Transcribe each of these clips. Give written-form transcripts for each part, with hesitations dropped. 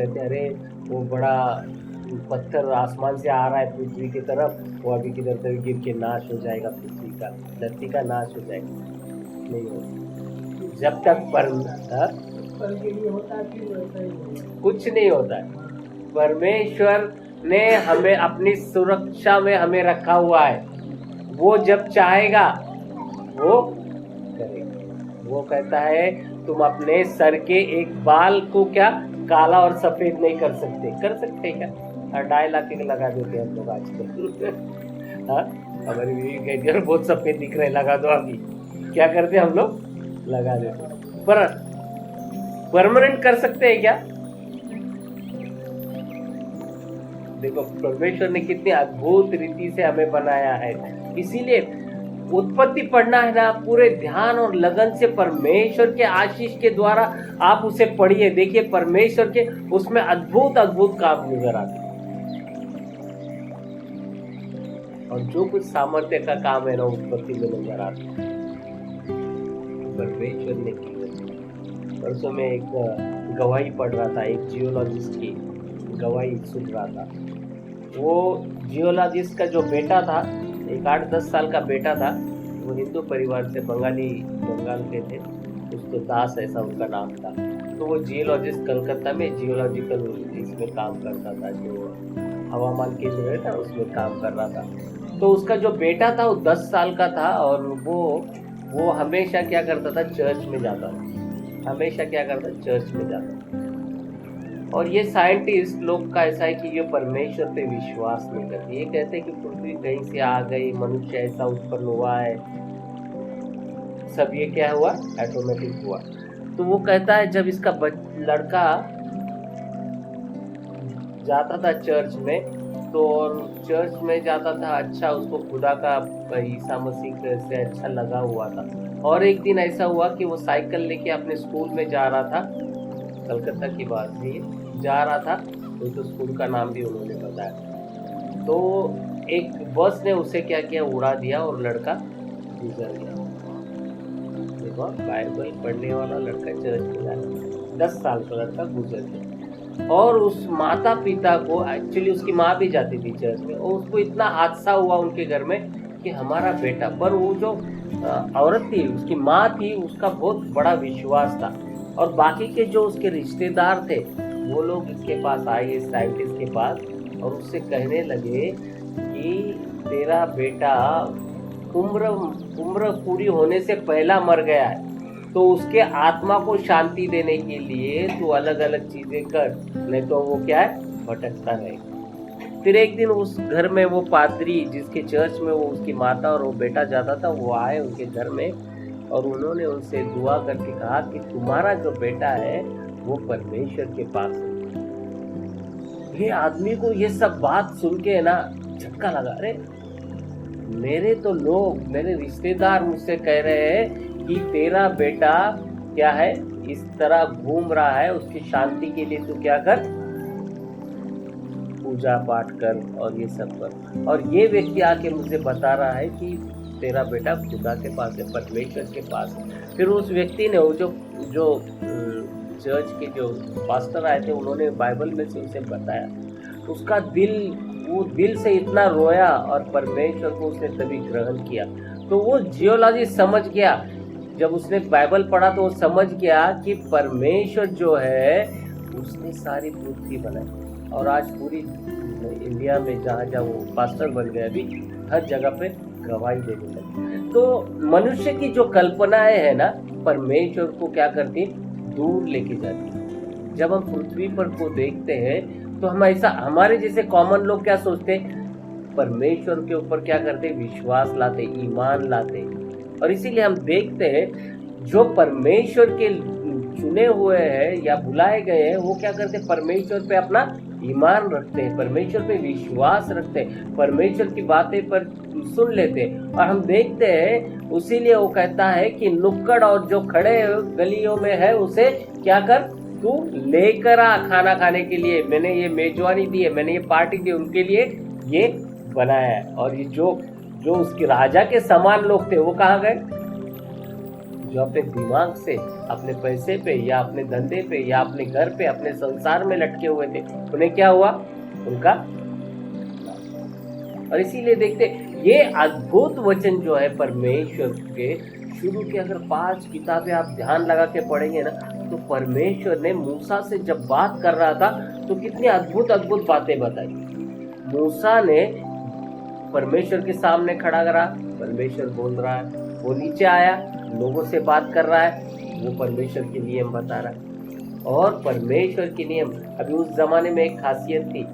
कहते हैं अरे वो बड़ा पत्थर आसमान से आ रहा है पृथ्वी की तरफ, वो अभी किधर तक गिर के नाश हो जाएगा, पृथ्वी का धरती का नाश हो जाएगा। नहीं होगा जब तक हाँ? पल के लिए होता है फिर वैसा ही होगा। कुछ नहीं होता है। परमेश्वर ने हमें अपनी सुरक्षा में हमें रखा हुआ है, वो जब चाहेगा वो करेगा। वो कहता है तुम अपने सर के एक बाल को क्या काला और सफेद नहीं कर सकते। कर सकते क्या? 2.5 लाख के लगा देते हैं हम लोग आजकल। हाँ, हमारी बीवी कहती है बहुत सफेद दिख रहे, लगा दो अभी। क्या करते हम लोग? लगा देते। पर परमानेंट कर सकते हैं क्या? देखो परमेश्वर ने कितनी अद्भुत रीति से हमें बनाया है। इसीलिए उत्पत्ति पढ़ना है ना, पूरे ध्यान और लगन से परमेश्वर के आशीष के द्वारा आप उसे पढ़िए। देखिए परमेश्वर के उसमें अद्भुत अद्भुत काम नजर आते हैं। और जो कुछ सामर्थ्य का काम है ना उत्पत्ति में नजर आता है, परमेश्वर ने किया। परसों में एक गवाही पढ़ रहा था, एक जियोलॉजिस्ट की गवाही सुन रहा था। वो जियोलॉजिस्ट का जो बेटा था, एक 8-10 साल का बेटा था, वो हिंदू परिवार से, बंगाल के थे, कुछ तो दास ऐसा उनका नाम था। तो वो जियोलॉजिस्ट कलकत्ता में जियोलॉजिकल इसमें काम करता था, जो हवामान केंद्र है ना उसमें काम कर रहा था। तो उसका जो बेटा था वो 10 साल का था, और वो हमेशा क्या करता था, चर्च में जाता था। हमेशा क्या करता, चर्च में जाता था। और ये साइंटिस्ट लोग का ऐसा है कि ये परमेश्वर पे विश्वास नहीं करते। ये कहते हैं कि पृथ्वी कहीं से आ गई, मनुष्य ऐसा उत्पन्न हुआ है, सब ये क्या हुआ, ऑटोमेटिक हुआ। तो वो कहता है जब इसका लड़का जाता था चर्च में, तो चर्च में जाता था, अच्छा उसको खुदा का ईसा मसीह से अच्छा लगा हुआ था। और एक दिन ऐसा हुआ कि वो साइकिल लेके अपने स्कूल में जा रहा था, कलकत्ता की बात है ये, जा रहा था, तो स्कूल का नाम भी उन्होंने बताया। तो एक बस ने उसे क्या किया, उड़ा दिया और लड़का गुजर गया। देखो बाइबल पढ़ने वाला लड़का चर्च में जा रहा, 10 साल का लड़का गुजर गया। और उस माता पिता को, एक्चुअली उसकी माँ भी जाती थी चर्च में, और उसको इतना हादसा हुआ उनके घर में कि हमारा बेटा, पर वो जो औरत थी उसकी माँ थी, उसका बहुत बड़ा विश्वास था। और बाकी के जो उसके रिश्तेदार थे वो लोग इसके पास आए, साइंटिस्ट के पास, और उससे कहने लगे कि तेरा बेटा उम्र पूरी होने से पहला मर गया है, तो उसके आत्मा को शांति देने के लिए तू अलग अलग चीजें कर, नहीं तो वो क्या है, भटकता रहेगा। फिर एक दिन उस घर में वो पादरी जिसके चर्च में वो उसकी माता और वो बेटा जाता था, वो आए उनके घर में, और उन्होंने उनसे दुआ करके कहा कि तुम्हारा जो बेटा है वो परमेश्वर के पास है। ये आदमी को ये सब बात सुन के ना झटका लगा। अरे मेरे तो लोग, मेरे रिश्तेदार मुझसे कह रहे हैं कि तेरा बेटा क्या है, इस तरह घूम रहा है, उसकी शांति के लिए तू क्या कर, पूजा पाठ कर और ये सब कर। और ये व्यक्ति आके मुझे बता रहा है कि तेरा बेटा खुदा के पास है, परमेश्वर के पास है। फिर उस व्यक्ति ने, वो जो चर्च के जो पास्टर आए थे, उन्होंने बाइबल में से उसे बताया। उसका वो दिल से इतना रोया, और परमेश्वर को उसने तभी ग्रहण किया। तो वो जियोलॉजी समझ गया, जब उसने बाइबल पढ़ा तो वो समझ गया कि परमेश्वर जो है उसने सारी पृथ्वी बनाई। और आज पूरी इंडिया में जहाँ जहाँ वो पास्टर बन गए, अभी हर जगह पे गवाही देने लगे। तो मनुष्य की जो कल्पनाएं है ना, परमेश्वर को क्या करती, दूर लेके जाती। जब हम पृथ्वी पर को देखते हैं तो हम ऐसा, हमारे जैसे कॉमन लोग क्या सोचते हैं, परमेश्वर के ऊपर क्या करते, विश्वास लाते, ईमान लाते। और इसीलिए हम देखते हैं जो परमेश्वर के चुने हुए हैं या बुलाए गए हैं, वो क्या करते, परमेश्वर पे अपना ईमान रखते हैं, परमेश्वर पे विश्वास रखते हैं, परमेश्वर की बातें पर सुन लेते हैं। और हम देखते हैं, उसीलिए वो कहता है कि नुक्कड़ और जो खड़े गलियों में है उसे क्या कर, तू लेकर आ खाना खाने के लिए। मैंने ये मेजबानी दी है, मैंने ये पार्टी दी, उनके लिए ये बनाया है। और ये जो उसके राजा के समान लोग थे वो कहाँ गए, जो अपने दिमाग से, अपने पैसे पे या अपने धंधे पे या अपने घर पे, अपने संसार में लटके हुए थे, उन्हें क्या हुआ? उनका। और इसीलिए देखते ये अद्भुत वचन जो है परमेश्वर के, शुरू की अगर 5 किताबें आप ध्यान लगा के पढ़ेंगे ना, तो परमेश्वर ने मूसा से जब बात कर रहा था तो कितनी अद्भुत अद्भुत बातें बताई। मूसा ने परमेश्वर के सामने खड़ा करा, परमेश्वर बोल रहा है, वो नीचे आया, लोगों से बात कर रहा है, वो परमेश्वर के नियम बता रहा है। और परमेश्वर के नियम, अभी उस जमाने में एक खासियत थी,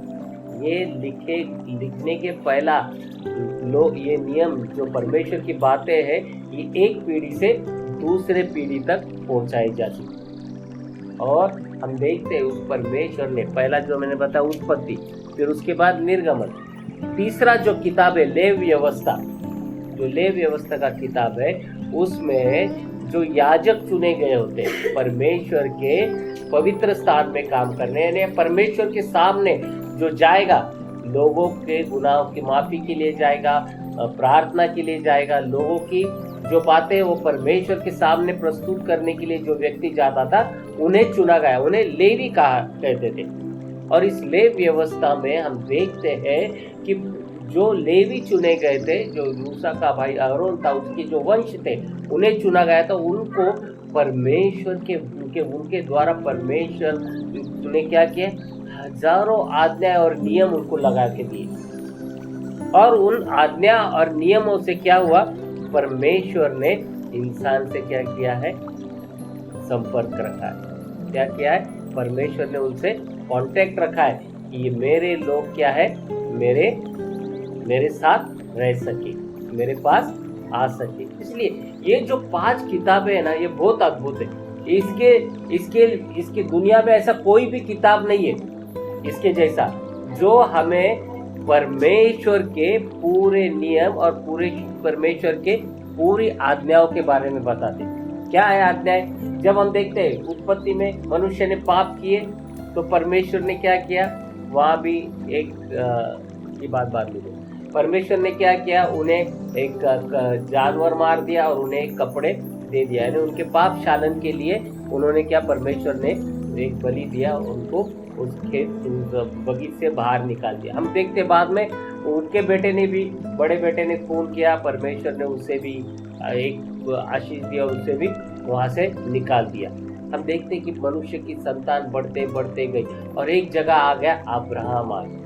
ये लिखने के पहला लोग ये नियम जो परमेश्वर की बातें हैं, ये एक पीढ़ी से दूसरे पीढ़ी तक पहुंचाई जाती। और हम देखते हैं उस परमेश्वर ने पहला जो मैंने बताया उत्पत्ति, फिर उसके बाद निर्गमन, तीसरा जो किताब है लेव व्यवस्था, जो लेव व्यवस्था का किताब है, उसमें जो याजक चुने गए होते हैं परमेश्वर के पवित्र स्थान में काम करने, यानी परमेश्वर के सामने जो जाएगा, लोगों के गुनाहों की माफी के लिए जाएगा, प्रार्थना के लिए जाएगा, लोगों की जो बातें वो परमेश्वर के सामने प्रस्तुत करने के लिए जो व्यक्ति जाता था, उन्हें चुना गया, उन्हें लेवी कहा कहते थे। और इस लेव व्यवस्था में हम देखते हैं कि जो लेवी चुने गए थे, जो मूसा का भाई अहरोन था, उसके जो वंश थे, उन्हें चुना गया था। उनको परमेश्वर के उनके द्वारा परमेश्वर ने क्या किया? हजारों आज्ञा और नियम उनको लगा के दिए। और उन आज्ञा और नियमों से क्या हुआ? परमेश्वर ने इंसान से क्या किया है? संपर्क रखा है। क्या किया है? परमेश्वर ने उनसे कांटेक्ट रखा है कि ये मेरे लोग क्या है, मेरे साथ रह सके, मेरे पास आ सके। इसलिए ये जो 5 किताबें है ना, ये बहुत अद्भुत है। इसके दुनिया में ऐसा कोई भी किताब नहीं है इसके जैसा, जो हमें परमेश्वर के पूरे नियम और पूरे परमेश्वर के पूरी आज्ञाओं के बारे में बताते। क्या है आज्ञाएं? जब हम देखते हैं उत्पत्ति में मनुष्य ने पाप किए तो परमेश्वर ने क्या किया? वहां भी एक की बात में परमेश्वर ने क्या किया? उन्हें एक जानवर मार दिया और उन्हें एक कपड़े दे दिया, यानी उनके पाप शालन के लिए उन्होंने क्या? परमेश्वर ने एक बलि दिया, उनको उसके बगीचे से बाहर निकाल दिया। हम देखते बाद में उनके बेटे ने भी, बड़े बेटे ने खून किया, परमेश्वर ने उससे भी एक आशीष दिया, उससे भी वहां से निकाल दिया। हम देखते कि मनुष्य की संतान बढ़ते बढ़ते गई और एक जगह आ गया अब्राहम आ गया।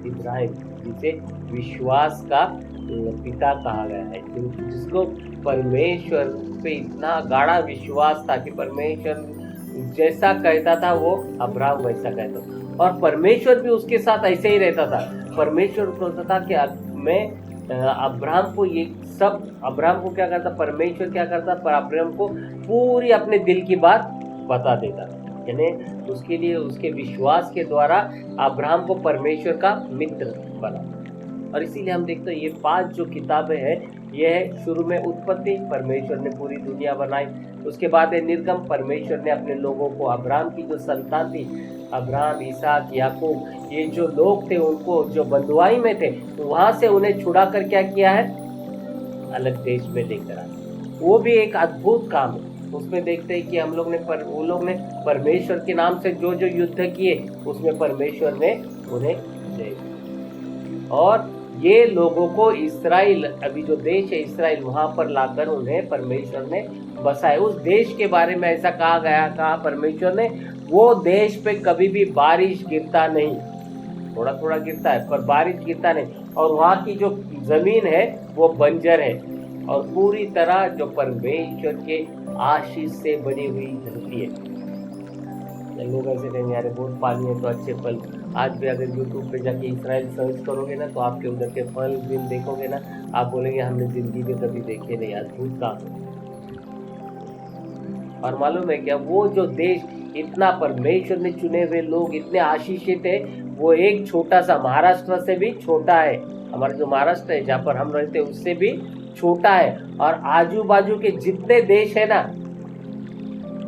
इब्राहिम जिसे विश्वास का पिता कहा गया है, जिसको परमेश्वर पे इतना गाढ़ा विश्वास था कि परमेश्वर जैसा कहता था वो अब्राहम वैसा कहता था, और परमेश्वर भी उसके साथ ऐसे ही रहता था। परमेश्वर कहता था कि मैं अब्राहम को ये सब, अब्राहम को क्या करता? परमेश्वर क्या करता? पर अब्राहम को पूरी अपने दिल की बात बता देता, यानी उसके लिए उसके विश्वास के द्वारा अब्राहम को परमेश्वर का मित्र बना। और इसीलिए हम देखते हैं ये 5 जो किताबें हैं, ये है शुरू में उत्पत्ति, परमेश्वर ने पूरी दुनिया बनाई। उसके बाद है निर्गम, परमेश्वर ने अपने लोगों को, अब्राहम की जो संतान थी, अब्राहम, इसहाक, याकूब, ये जो लोग थे उनको जो बंधुआई में थे, तो वहां से उन्हें छुड़ा कर क्या किया है? अलग देश में लेकर आया। वो भी एक अद्भुत काम है। उसमें देखते हैं कि हम लोग ने वो लोग ने परमेश्वर के नाम से जो जो युद्ध किए, उसमें परमेश्वर ने उन्हें जय। और ये लोगों को इस्राएल, अभी जो देश है इस्राएल, वहां पर लाकर उन्हें परमेश्वर ने बसाया। उस देश के बारे में ऐसा कहा गया, कहा परमेश्वर ने, वो देश पे कभी भी बारिश गिरता नहीं, थोड़ा थोड़ा गिरता है पर बारिश गिरता नहीं, और वहाँ की जो जमीन है वो बंजर है, और पूरी तरह जो परमेश्वर के आशीष से बनी हुई धरती है। लोग ऐसे कहेंगे यार बहुत पानी है तो अच्छे फल। आज भी अगर यूट्यूब पे जाके इस्राएल सर्च करोगे ना, तो आपके उधर के फल बिन देखोगे ना, आप बोलेंगे हमने जिंदगी में कभी देखे नहीं, अद्भुत काम। और मालूम है क्या? वो जो देश, इतना परमेश्वर ने चुने हुए लोग इतने आशीषित है, वो एक छोटा सा महाराष्ट्र से भी छोटा है। हमारा जो महाराष्ट्र है जहाँ पर हम रहते हैं उससे भी छोटा है, और आजू बाजू के जितने देश है ना,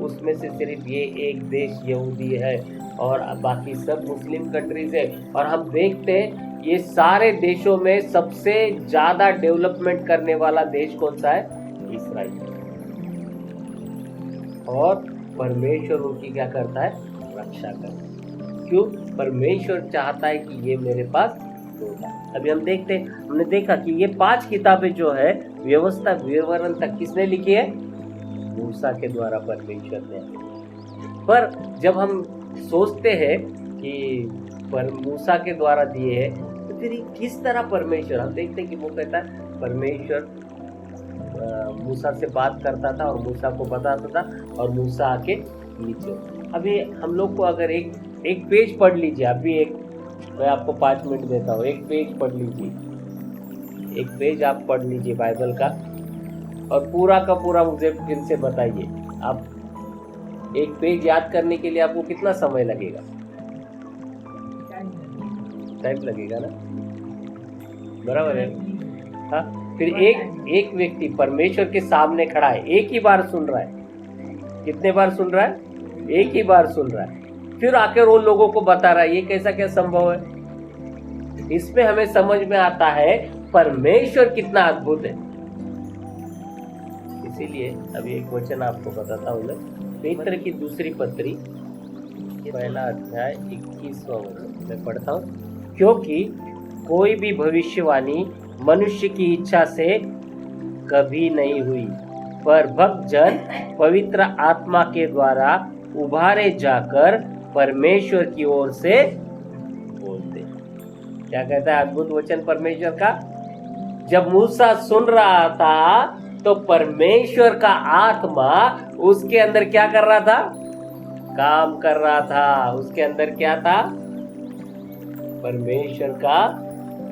उसमें से सिर्फ ये एक देश यहूदी है और बाकी सब मुस्लिम कंट्रीज है। और हम देखते हैं ये सारे देशों में सबसे ज्यादा डेवलपमेंट करने वाला देश कौन सा है? इस्राएल। और परमेश्वर उनकी क्या करता है, रक्षा करता है। क्यों? परमेश्वर चाहता है कि ये मेरे पास होगा। अभी हम देखते हैं, हमने देखा कि ये 5 किताबें जो है व्यवस्था विवरण तक किसने लिखी है, मूसा के द्वारा परमेश्वर ने। पर जब हम सोचते हैं कि पर मूसा के द्वारा दिए हैं, तो फिर किस तरह परमेश्वर, हम देखते हैं कि वो कहता है परमेश्वर मूसा से बात करता था और मूसा को बताता था और मूसा आके नीचे। अभी हम लोग को अगर एक पेज पढ़ लीजिए, अभी मैं आपको 5 मिनट देता हूँ, एक पेज पढ़ लीजिए, एक पेज आप पढ़ लीजिए बाइबल का और पूरा का पूरा मुझे फिर से बताइए। आप एक पेज याद करने के लिए आपको कितना समय लगेगा? टाइम लगेगा ना, बराबर है। हाँ, फिर एक व्यक्ति परमेश्वर के सामने खड़ा है, एक ही बार सुन रहा है। कितने बार सुन रहा है? एक ही बार सुन रहा है। फिर आकर वो लोगों को बता रहा है। ये कैसा क्या संभव है? इसमें हमें समझ में आता है परमेश्वर कितना अद्भुत है। इसीलिए अभी एक वचन आपको बताता हूँ मैं, पेत्र की दूसरी पत्री, पहला अध्याय 21वां वचन मैं पढ़ता हूँ। क्योंकि कोई भी भविष्यवाणी मनुष्य की इच्छा से कभी नहीं हुई, पर भक्त जन पवित्र आत्मा के द्वारा उभारे जाकर परमेश्वर की ओर से बोलते। क्या कहता है अद्भुत वचन परमेश्वर का? जब मूसा सुन रहा था तो परमेश्वर का आत्मा उसके अंदर क्या कर रहा था? काम कर रहा था। उसके अंदर क्या था? परमेश्वर का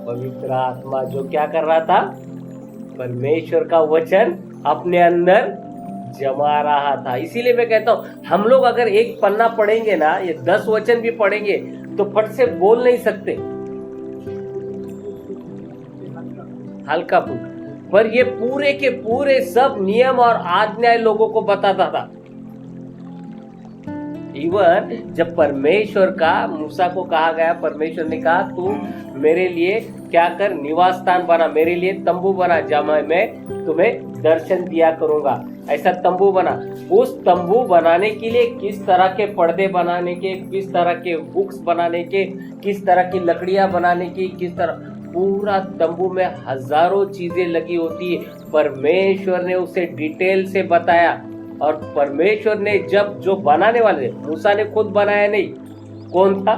पवित्र आत्मा जो क्या कर रहा था? परमेश्वर का वचन अपने अंदर जमा रहा था। इसीलिए मैं कहता हूं, हम लोग अगर एक पन्ना पढ़ेंगे ना, ये 10 वचन भी पढ़ेंगे तो फट से बोल नहीं सकते, हल्का फुल्का। पर ये पूरे के पूरे सब नियम और आज्ञाएं लोगों को बताता था। इवन जब परमेश्वर का मूसा को कहा गया, परमेश्वर ने कहा तू मेरे लिए क्या कर, निवास स्थान बना, मेरे लिए तंबू बना, जहाँ मैं तुम्हें दर्शन दिया करूंगा। ऐसा तंबू बना। उस तंबू बनाने के लिए किस तरह के पर्दे बनाने के, किस तरह के बुक्स बनाने के, किस तरह की लकड़ियां बनाने की, किस तरह, पूरा तंबू में हजारों चीजें लगी होती है। परमेश्वर ने उसे डिटेल से बताया। और परमेश्वर ने जब जो बनाने वाले, मूसा ने खुद बनाया नहीं, कौन था?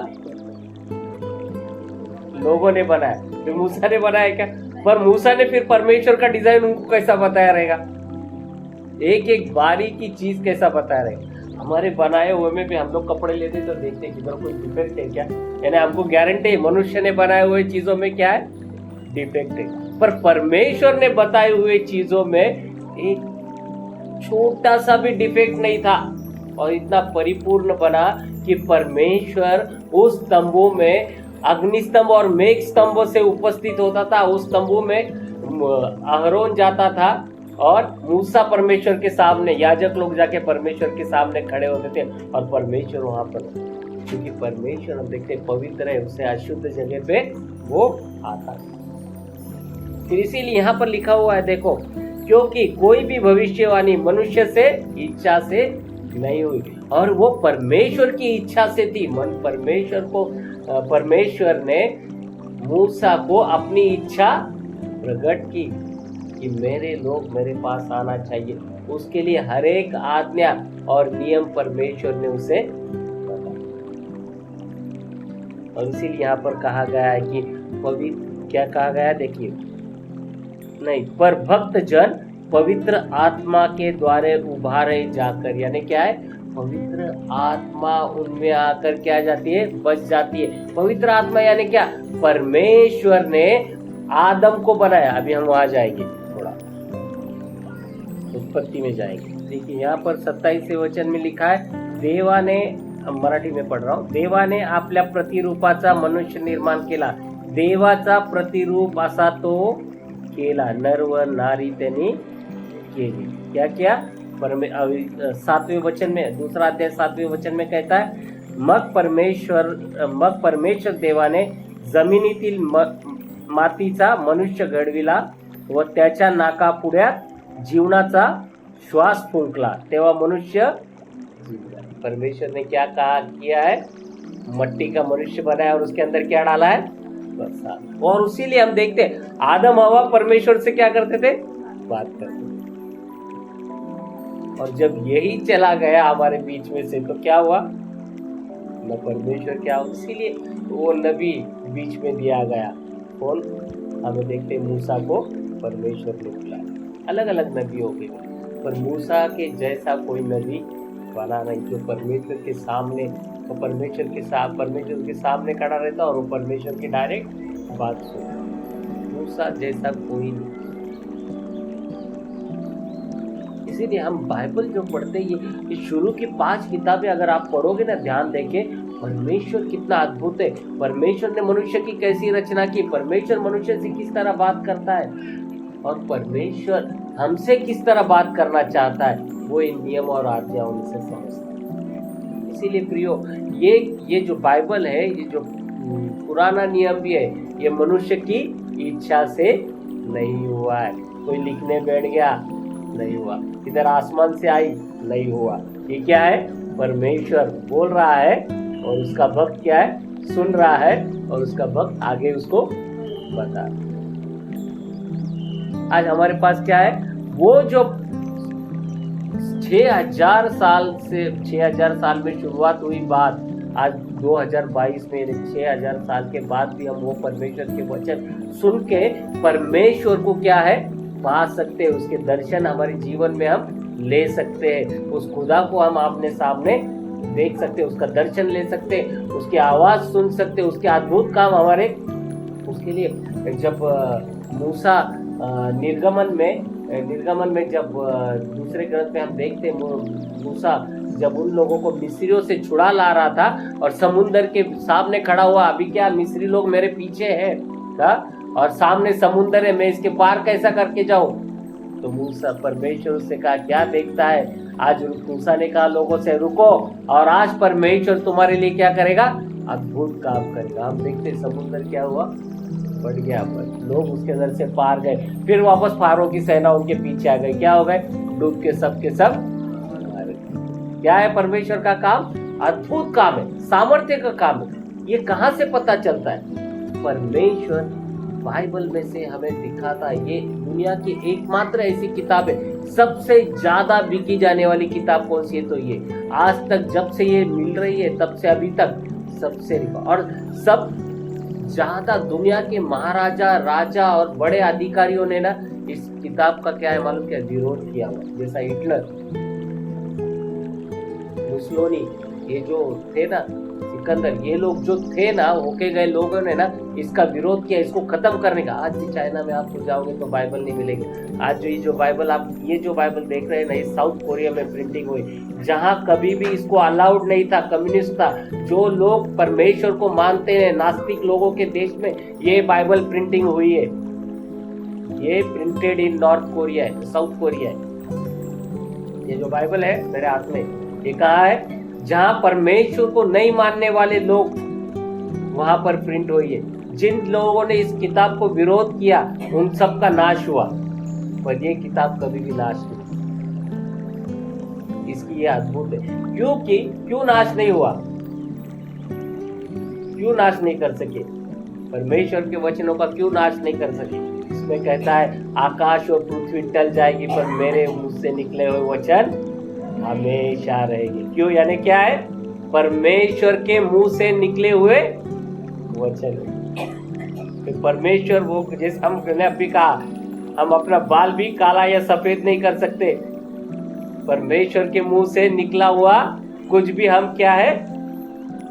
लोगों ने बनाया। फिर मूसा ने बनाया क्या? पर मूसा ने फिर परमेश्वर का डिजाइन उनको कैसा बताया रहेगा? एक एक बारीकी चीज कैसा बताया रहेगा? हमारे बनाए हुए में भी हम लोग कपड़े लेते तो देखते कि इधर कोई डिफेक्ट है क्या, यानी हमको गारंटी है मनुष्य ने बनाए हुए चीजों में क्या है, डिफेक्ट है। पर परमेश्वर ने बताए हुए चीजों में एक छोटा सा भी डिफेक्ट नहीं था और इतना परिपूर्ण बना कि परमेश्वर उस तंबू में अग्निस्तंभ और मेघ स्तंभ से उपस्थित होता था। उस तंबू में अहरोन जाता था और मूसा परमेश्वर के सामने, याजक लोग जाके परमेश्वर के सामने खड़े होते थे और परमेश्वर वहां पर, क्योंकि परमेश्वर हम देखते पवित्र है, उससे अशुद्ध जगह पे वो आता है। फिर इसीलिए यहाँ पर लिखा हुआ है, देखो, क्योंकि कोई भी भविष्यवाणी मनुष्य से इच्छा से नहीं हुई, और वो परमेश्वर की इच्छा से थी। परमेश्वर ने मूसा को अपनी इच्छा प्रकट की कि मेरे लोग मेरे पास आना चाहिए। उसके लिए हर एक आज्ञा और नियम परमेश्वर ने उसे बताया। और इसीलिए यहाँ पर कहा गया है कि क्या कहा गया है, देखिए, नहीं, पर भक्त जन पवित्र आत्मा के द्वारा उभारे जाकर, यानी क्या है, पवित्र आत्मा उनमें आकर क्या जाती है, बस जाती है। पवित्र आत्मा यानी क्या? परमेश्वर ने आदम को बनाया। अभी हम वहां जाएंगे, थोड़ा उत्पत्ति में जाएंगे। देखिए यहाँ पर 27वें वचन में लिखा है, देवाने, मराठी में पढ़ रहा हूँ, देवाने आपल्या प्रतिरूपाचा मनुष्य निर्माण केला, देवाचा प्रतिरूप असा तो केला, नर व नारी त्यांनी केली। क्या किया? 7वें वचन में, दूसरा अध्याय 7वें वचन में कहता है, मग परमेश्वर देवाने जमिनीतील मातीचा मनुष्य घडविला व त्याच्या नाकापुड्यात जीवनाचा श्वास फूंकला तेव्हा मनुष्य परमेश्वर ने क्या कहा किया है, मट्टी का मनुष्य बनाया और उसके अंदर क्या डाला है, बरसात। और उसीलिए हम देखते हैं आदम हवा परमेश्वर से क्या करते थे, बात करते थे। और जब यही चला गया हमारे बीच में से तो क्या हुआ, न परमेश्वर क्या हुआ। इसीलिए वो नबी बीच में दिया गया। कौन, हमें देखते मूसा को परमेश्वर ने बुलाया। अलग अलग नबी हो गए पर मूसा के जैसा कोई नबी बना नहीं, जो परमेश्वर के सामने तो परमेश्वर के सामने खड़ा रहता और वो परमेश्वर की डायरेक्ट बात सुनता। मूसा जैसा कोई नहीं। इसीलिए हम बाइबल जो पढ़ते हैं ये शुरू की 5 किताबें अगर आप पढ़ोगे ना, ध्यान देके, परमेश्वर कितना अद्भुत है। परमेश्वर ने मनुष्य की कैसी रचना की, परमेश्वर मनुष्य से किस तरह बात करता है और परमेश्वर हमसे किस तरह बात करना चाहता है, वो इन नियम और आज्ञाओं से समझता है। इसीलिए प्रियो, ये जो बाइबल है, ये जो पुराना नियम भी है, ये मनुष्य की इच्छा से नहीं हुआ है। कोई लिखने बैठ गया, नहीं हुआ। इधर आसमान से आई, नहीं हुआ। ये क्या है, परमेश्वर बोल रहा है और उसका भक्त क्या है, सुन रहा है और उसका भक्त आगे उसको बता। आज हमारे पास क्या है, वो जो 6000 साल में शुरुआत हुई बात, आज 2022 में 6000 साल के बाद भी हम वो परमेश्वर के वचन सुन के परमेश्वर को क्या है, पा सकते हैं। उसके दर्शन हमारे जीवन में हम ले सकते हैं। उस खुदा को हम अपने सामने देख सकते हैं, उसका दर्शन ले सकते हैं, उसकी आवाज सुन सकते हैं, उसके अद्भुत काम हमारे। उसके लिए जब मूसा निर्गमन में जब दूसरे ग्रंथ में हम देखते हैं, मूसा जब उन लोगों को मिस्रियों से छुड़ा ला रहा था और समुंदर के सामने खड़ा हुआ, अभी क्या मिस्री लोग मेरे पीछे हैं और सामने समुंदर है, मैं इसके पार कैसा करके जाऊं। तो मूसा, परमेश्वर उससे कहा क्या देखता है। आज मूसा ने कहा लोगों से रुको, और आज परमेश्वर तुम्हारे लिए क्या करेगा, अद्भुत काम करेगा। हम देखते समुंदर क्या हुआ, बढ़ गया, लोग उसके अंदर से पार गए। फिर वापस फारो की सेना उनके पीछे आ गई, क्या हो गए, डूब के सब के सब। क्या है परमेश्वर का काम, अद्भुत काम है, सामर्थ्य का काम है। ये कहां से पता चलता है, परमेश्वर बाइबल में से हमें दिखाता है। ये दुनिया की एकमात्र ऐसी किताब है, सबसे ज्यादा बिकी जाने वाली किताब कौन सी है, तो ये आज तक जब से ये मिल रही है तब से अभी तक सबसे, और सब ज्यादा दुनिया के महाराजा, राजा और बड़े अधिकारियों ने ना इस किताब का क्या है मालूम, क्या विरोध किया हुआ। जैसा हिटलर, मुसोलिनी, ये जो थे ना, सिकंदर, ये लोग जो थे ना, होके गए लोगों ने ना इसका विरोध किया, इसको खत्म करने का। आज भी चाइना में आपको जाओगे तो बाइबल नहीं मिलेगी। आज जो ये जो बाइबल देख रहे हैं ना, ये साउथ कोरिया में प्रिंटिंग हुई, जहां कभी भी इसको अलाउड नहीं था, कम्युनिस्ट था। जो लोग परमेश्वर को मानते हैं, नास्तिक लोगों के देश में ये बाइबल प्रिंटिंग हुई है। ये प्रिंटेड इन नॉर्थ कोरिया है, साउथ कोरिया है। ये जो बाइबल है मेरे हाथ में, ये कहा है जहां परमेश्वर को नहीं मानने वाले लोग, वहां पर प्रिंट हुई है। जिन लोगों ने इस किताब को विरोध किया उन सब का नाश हुआ, पर ये किताब कभी भी नाश नहीं। इसकी ये अद्भुत है। क्यों नाश नहीं हुआ, क्यों नाश नहीं कर सके, परमेश्वर के वचनों का क्यों नाश नहीं कर सके। इसमें कहता है आकाश और पृथ्वी टल जाएगी पर मेरे मुंह से निकले हुए वचन हमेशा रहेंगे। क्यों, यानी क्या है, परमेश्वर के मुंह से निकले हुए वचन। तो परमेश्वर वो, जैसे हमने अभी कहा, हम अपना बाल भी काला या सफेद नहीं कर सकते। परमेश्वर के मुंह से निकला हुआ कुछ भी हम क्या है,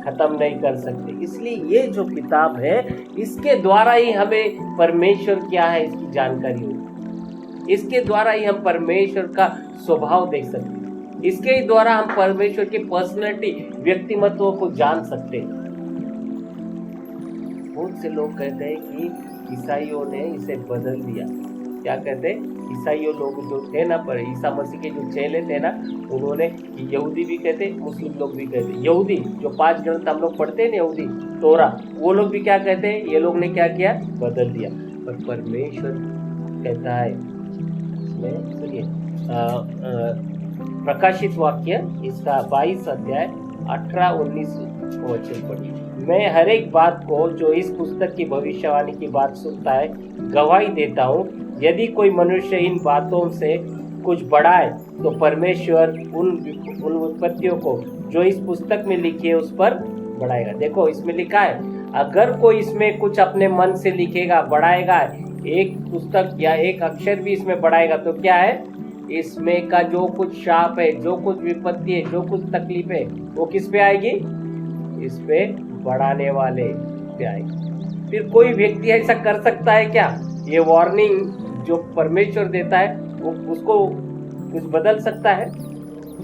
खत्म नहीं कर सकते। इसलिए ये जो किताब है, इसके द्वारा ही हमें परमेश्वर क्या है इसकी जानकारी होगी। इसके द्वारा ही हम परमेश्वर का स्वभाव देख सकते हैं। इसके ही द्वारा हम परमेश्वर की पर्सनैलिटी, व्यक्तिमत्व को जान सकते हैं। बहुत से लोग कहते हैं कि ईसाइयों ने इसे बदल दिया। क्या कहते हैं, ईसाइयों लोग जो थे ना, पर ईसा मसीह के जो चेले थे ना, उन्होंने, यहूदी भी कहते, मुस्लिम लोग भी कहते, यहूदी जो 5 ग्रंथ हम लोग पढ़ते हैं, यहूदी तोरा, वो लोग भी क्या कहते हैं, ये लोग ने क्या किया, बदल दिया। पर परमेश्वर कहता है, सुनिए, प्रकाशित वाक्य इसका 22 अध्याय 18-19 वचन पढ़िए। मैं हर एक बात को जो इस पुस्तक की भविष्यवाणी की बात सुनता है गवाही देता हूँ। यदि कोई मनुष्य इन बातों से कुछ बढ़ाए तो परमेश्वर उन विपत्तियों को जो इस पुस्तक में लिखी है उस पर बढ़ाएगा। देखो इसमें लिखा है, अगर कोई इसमें कुछ अपने मन से लिखेगा, बढ़ाएगा, एक पुस्तक या एक अक्षर भी इसमें बढ़ाएगा तो क्या है, इसमें का जो कुछ शाप है, जो कुछ विपत्ति है, जो कुछ तकलीफ है, वो किस पे आएगी, इस पे बढ़ाने वाले पे आएगी। फिर कोई व्यक्ति ऐसा कर सकता है क्या? ये वार्निंग जो परमेश्वर देता है वो उसको कुछ बदल सकता है?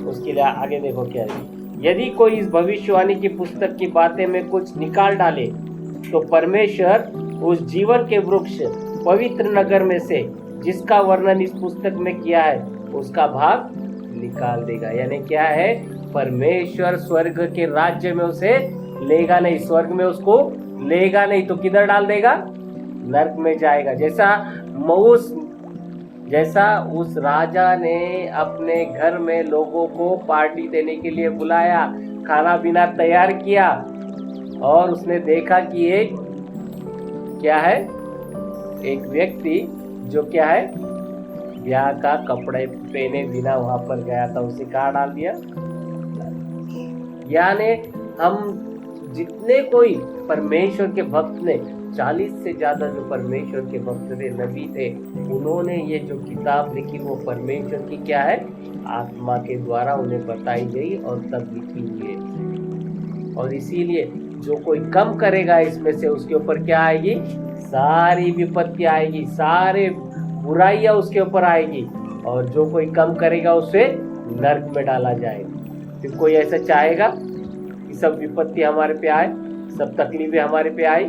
उसके लिए आगे देखो क्या है, यदि कोई इस भविष्यवाणी की पुस्तक की बातें में कुछ निकाल डाले तो परमेश्वर उस जीवन के वृक्ष पवित्र नगर में से जिसका वर्णन इस पुस्तक में किया है उसका भाग निकाल देगा। यानी क्या है, परमेश्वर स्वर्ग के राज्य में उसे लेगा नहीं, स्वर्ग में उसको लेगा नहीं, तो किधर डाल देगा, नरक में जाएगा। जैसा उस राजा ने अपने घर में लोगों को पार्टी देने के लिए बुलाया, खाना पीना तैयार किया और उसने देखा कि एक क्या है, एक व्यक्ति जो क्या है, ब्याह का कपड़े पहने बिना वहां पर गया था, उसे कहाँ डाल दिया। यानी हम जितने कोई परमेश्वर के भक्त ने, 40 से ज्यादा जो परमेश्वर के भक्त थे, नबी थे, उन्होंने ये जो किताब लिखी वो परमेश्वर की क्या है, आत्मा के द्वारा उन्हें बताई गई और तब लिखी हुई है। और इसीलिए जो कोई कम करेगा इसमें से उसके ऊपर क्या आएगी, सारी विपत्ति आएगी, सारे बुराइयां उसके ऊपर आएगी, और जो कोई कम करेगा उसे नरक में डाला जाएगा। फिर कोई ऐसा चाहेगा कि सब विपत्ति हमारे पे आए, सब तकलीफें हमारे पे आए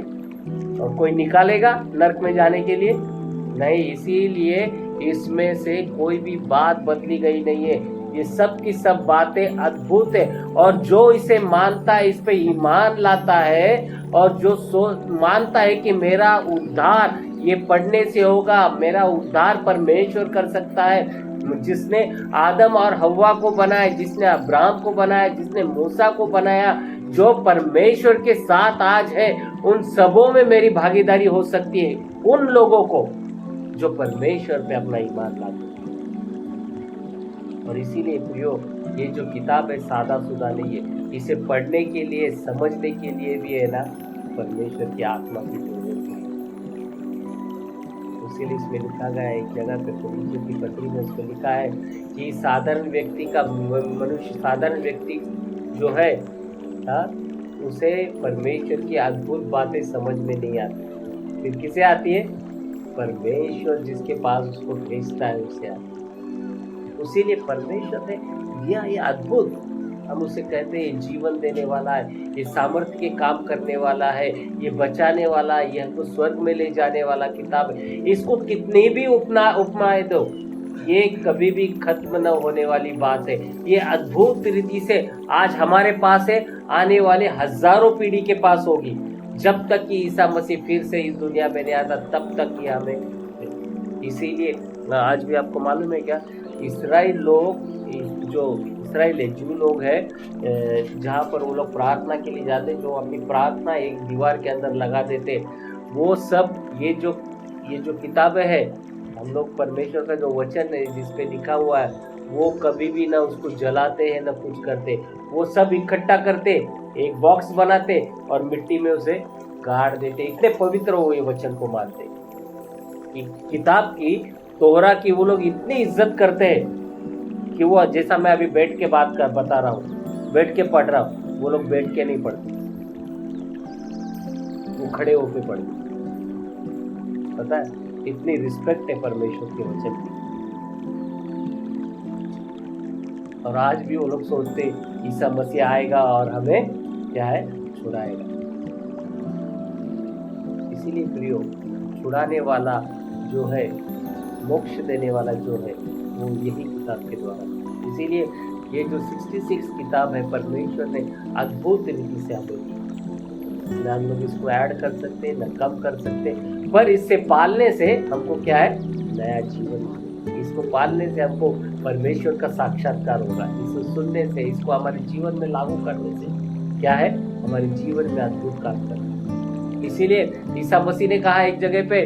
और कोई निकालेगा नरक में जाने के लिए? नहीं। इसीलिए इसमें से कोई भी बात बदली गई नहीं है। ये सब की सब बातें अद्भुत है, और जो इसे मानता है, इस पे ईमान लाता है, और जो मानता है कि मेरा उद्धार ये पढ़ने से होगा, मेरा उद्धार परमेश्वर कर सकता है, जिसने आदम और हव्वा को बनाया, जिसने अब्राहम को बनाया, जिसने मूसा को बनाया, जो परमेश्वर के साथ आज है, उन सबों में मेरी भागीदारी हो सकती है, उन लोगों को जो परमेश्वर पे अपना ईमान लाते हैं। और इसीलिए प्रियो, ये जो किताब है सादा सुदा नहीं है, इसे पढ़ने के लिए, समझने के लिए भी है ना, परमेश्वर की आत्मा की जरूरत है। इसीलिए इसमें लिखा गया है एक जगह पे, कोरिन्थियों की पत्री में उसको लिखा है कि साधारण व्यक्ति का, मनुष्य साधारण व्यक्ति जो है, उसे परमेश्वर की अद्भुत बातें समझ में नहीं आती। फिर किसे आती है? परमेश्वर जिसके पास उसको भेजता है उसे आती है। उसीलिए परमेश्वर ने दिया ये अद्भुत, हम उसे कहते हैं जीवन देने वाला है, ये सामर्थ्य के काम करने वाला है, ये बचाने वाला है, ये हमको स्वर्ग में ले जाने वाला किताब है। इसको कितनी भी उपमाएं दो, ये कभी भी खत्म न होने वाली बात है। ये अद्भुत रीति से आज हमारे पास है, आने वाले हजारों पीढ़ी के पास होगी। जब तक कि ईसा मसीह फिर से इस दुनिया में नहीं आता, तब तक ये हमें। इसीलिए आज भी आपको मालूम है क्या, इस्राएल लोग, जो इस्राएल जू लोग हैं, जहाँ पर वो लोग प्रार्थना के लिए जाते, जो अपनी प्रार्थना एक दीवार के अंदर लगा देते, वो सब ये जो किताबें है, हम लोग परमेश्वर का जो वचन है जिस पे लिखा हुआ है, वो कभी भी ना उसको जलाते हैं ना कुछ करते, वो सब इकट्ठा करते, एक बॉक्स बनाते और मिट्टी में उसे गाड़ देते। इतने पवित्र वो ये वचन को मानते कि किताब की, तोहरा की वो लोग इतनी इज्जत करते हैं कि वो, जैसा मैं अभी बैठ के बता रहा हूँ, बैठ के पढ़ रहा हूँ, वो लोग बैठ के नहीं पढ़ते, वो खड़े होके पढ़ते। पता है, इतनी रिस्पेक्ट है परमेश्वर के वचन की। और आज भी वो लोग सोचते ईसा मसीह आएगा और हमें क्या है, छुड़ाएगा। इसीलिए प्रियो, छुड़ाने वाला जो है, मोक्ष देने वाला जो है, वो यही किताब के द्वारा। इसीलिए ये जो 66 किताब है, परमेश्वर ने अद्भुत रीति से हमें दी। ना हम लोग इसको ऐड कर सकते, न कम कर सकते, पर इससे पालने से हमको क्या है, नया जीवन। इस इसको पालने से हमको परमेश्वर का साक्षात्कार होगा। इसको सुनने से, इसको हमारे जीवन में लागू करने से क्या है, हमारे जीवन में अद्भुत काम करना। इसीलिए ईसा मसीह ने कहा एक जगह पे,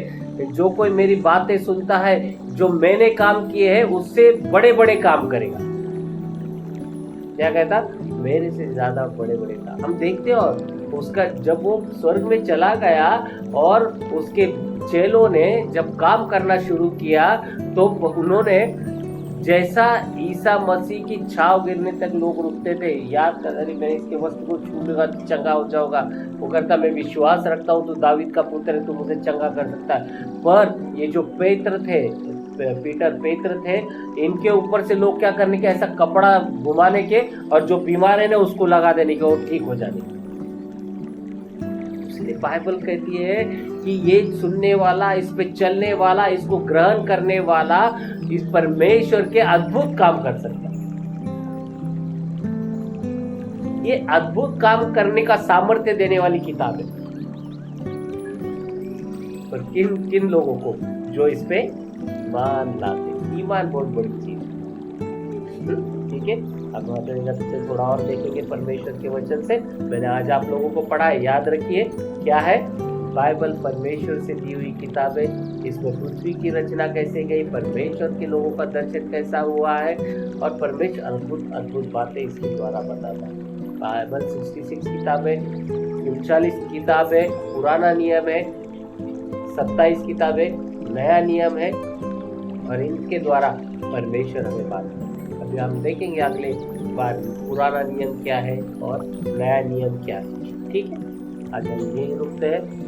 जो कोई मेरी बातें सुनता है, जो मैंने काम किए हैं उससे बड़े बड़े काम करेगा। क्या कहता, मेरे से ज्यादा बड़े बड़े काम। हम देखते हो उसका, जब वो स्वर्ग में चला गया और उसके चेलों ने जब काम करना शुरू किया, तो उन्होंने जैसा ईसा मसीह की छाव गिरने तक लोग रुकते थे, याद कर, अरे मैं इसके वस्त्र को छू लूंगा तो चंगा हो जाऊंगा, वो कहता मैं विश्वास रखता हूँ तो दावीद का पुत्र है तो मुझे चंगा कर सकता है। पर ये जो पेत्र थे, पीटर पेत्र थे, इनके ऊपर से लोग क्या करने के, ऐसा कपड़ा घुमाने के और जो बीमार है ना उसको लगा देने के और ठीक हो जाने के। इसलिए बाइबल कहती है कि ये सुनने वाला, इस पे चलने वाला, इसको ग्रहण करने वाला इस परमेश्वर के अद्भुत काम कर सकता है। ये अद्भुत काम करने का सामर्थ्य देने वाली किताब है। पर किन किन लोगों को, जो इस पे ईमान लाते। ईमान बहुत बड़ी चीज है, ठीक है। अब हम थोड़ा और देखेंगे परमेश्वर के वचन से। मैंने आज आप लोगों को पढ़ा है, याद रखिए क्या है, बाइबल परमेश्वर से दी हुई किताब है। इसमें पृथ्वी की रचना कैसे गई, परमेश्वर के लोगों का दर्शन कैसा हुआ है, और परमेश्वर अद्भुत अद्भुत बातें इसके द्वारा बताता है। बाइबल 66 किताब है, 39 किताब है, पुराना नियम है, 27 किताब है, नया नियम है, और इनके द्वारा परमेश्वर हमें बात करता है। अभी हम देखेंगे अगले बार पुराना नियम क्या है और नया नियम क्या है, ठीक है। आज हम यही रुकते हैं।